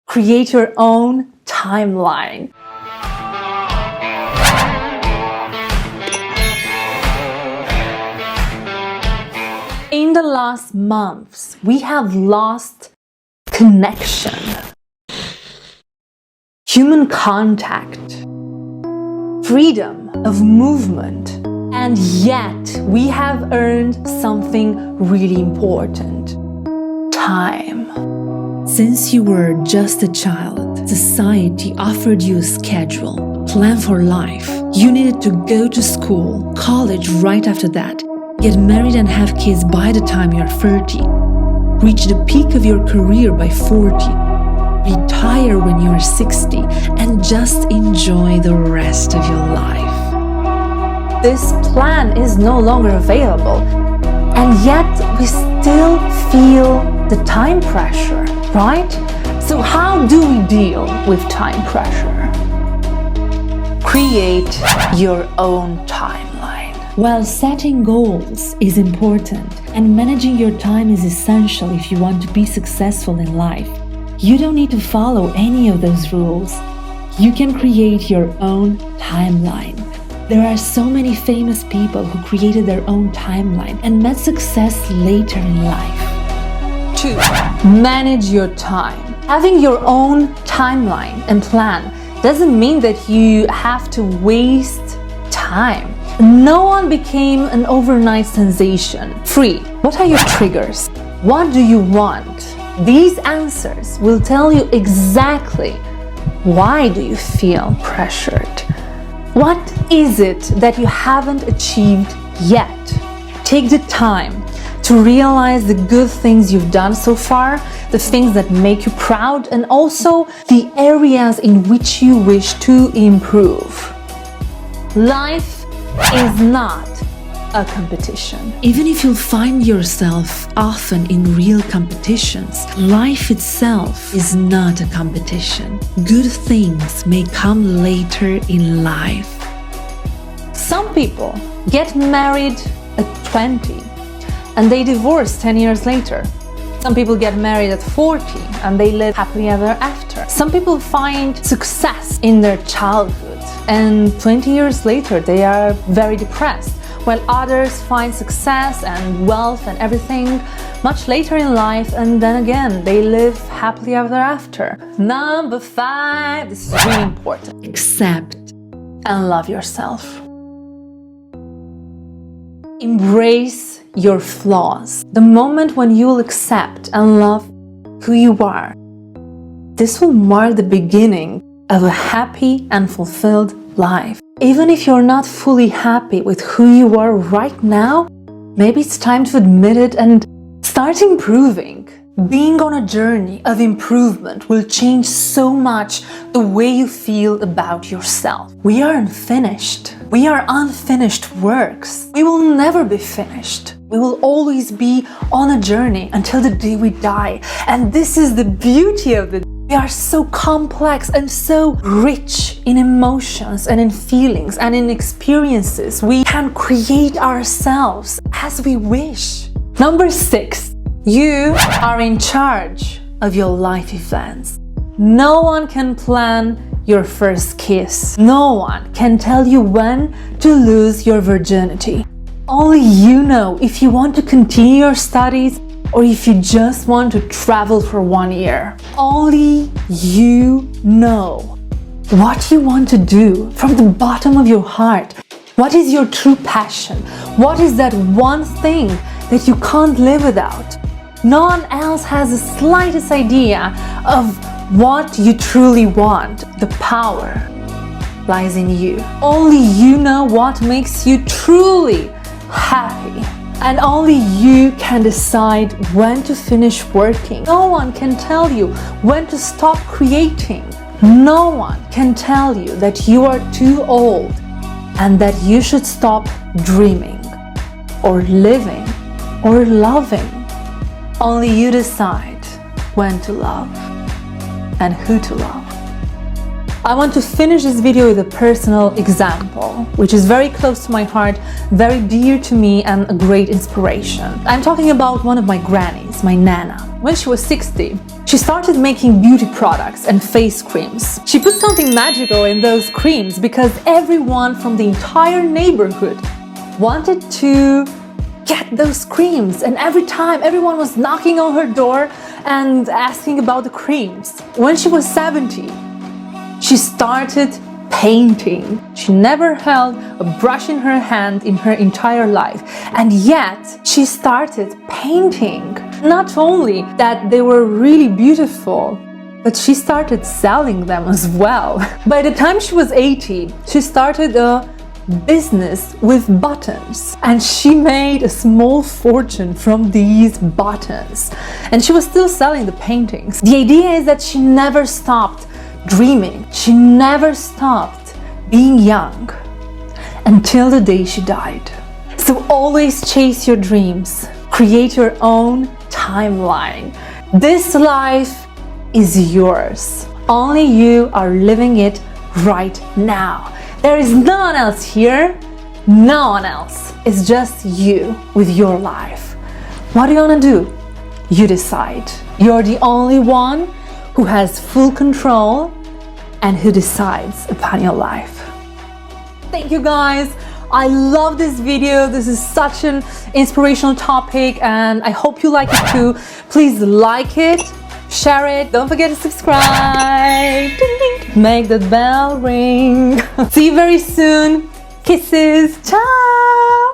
Create your own timeline. In the last months, we have lost connection, human contact, freedom of movement, and yet we have earned something really important: time. Since you were just a child, society offered you a schedule, a plan for life. You needed to go to school, college right after that, get married and have kids by the time you're 30, reach the peak of your career by 40, retire when you're 60, and just enjoy the rest of your life. This plan is no longer available, and yet we still feel the time pressure, right? So how do we deal with time pressure? Create your own timeline. While setting goals is important and managing your time is essential if you want to be successful in life, you don't need to follow any of those rules. You can create your own timeline. There are so many famous people who created their own timeline and met success later in life. 2. Manage your time. Having your own timeline and plan doesn't mean that you have to waste time. No one became an overnight sensation. 3. What are your triggers? What do you want? These answers will tell you exactly why do you feel pressured. What is it that you haven't achieved yet? Take the time to realize the good things you've done so far, the things that make you proud, and also the areas in which you wish to improve. Life is not a competition. Even if you'll find yourself often in real competitions, life itself is not a competition. Good things may come later in life. Some people get married at 20 and they divorce 10 years later. Some people get married at 40 and they live happily ever after. Some people find success in their childhood and 20 years later they are very depressed, while others find success and wealth and everything much later in life, and then again they live happily ever after. Number 5, this is really important. Accept and love yourself. Embrace your flaws. The moment when you will accept and love who you are, this will mark the beginning of a happy and fulfilled life. Even if you're not fully happy with who you are right now, maybe it's time to admit it and start improving. Being on a journey of improvement will change so much the way you feel about yourself. We are unfinished. We are unfinished works. We will never be finished. We will always be on a journey until the day we die. And this is the beauty of it. We are so complex and so rich in emotions and in feelings and in experiences. We can create ourselves as we wish. Number 6. You are in charge of your life events. No one can plan your first kiss. No one can tell you when to lose your virginity. Only you know if you want to continue your studies or if you just want to travel for 1 year. Only you know what you want to do from the bottom of your heart. What is your true passion? What is that one thing that you can't live without? No one else has the slightest idea of what you truly want. The power lies in you. Only you know what makes you truly happy. And only you can decide when to finish working. No one can tell you when to stop creating. No one can tell you that you are too old and that you should stop dreaming or living or loving. Only you decide when to love and who to love. I want to finish this video with a personal example, which is very close to my heart, very dear to me, and a great inspiration. I'm talking about one of my grannies, my Nana. When she was 60, She started making beauty products and face creams. She put something magical in those creams because everyone from the entire neighborhood wanted to get those creams, and every time everyone was knocking on her door and asking about the creams. When she was 70, she started painting. She never held a brush in her hand in her entire life, and yet she started painting. Not only that they were really beautiful, but she started selling them as well. By the time she was 80, she started a business with buttons, and she made a small fortune from these buttons, and she was still selling the paintings. The idea is that she never stopped dreaming. She never stopped being young until the day she died. So always chase your dreams. Create your own timeline. This life is yours. Only you are living it right now. There is no one else here. No one else. It's just you with your life. What do you want to do? You decide. You're the only one who has full control and who decides upon your life. Thank you guys. I love this video. This is such an inspirational topic and I hope you like it too. Please like it, share it, don't forget to subscribe, ding, ding. Make the bell ring. See you very soon. Kisses. Ciao.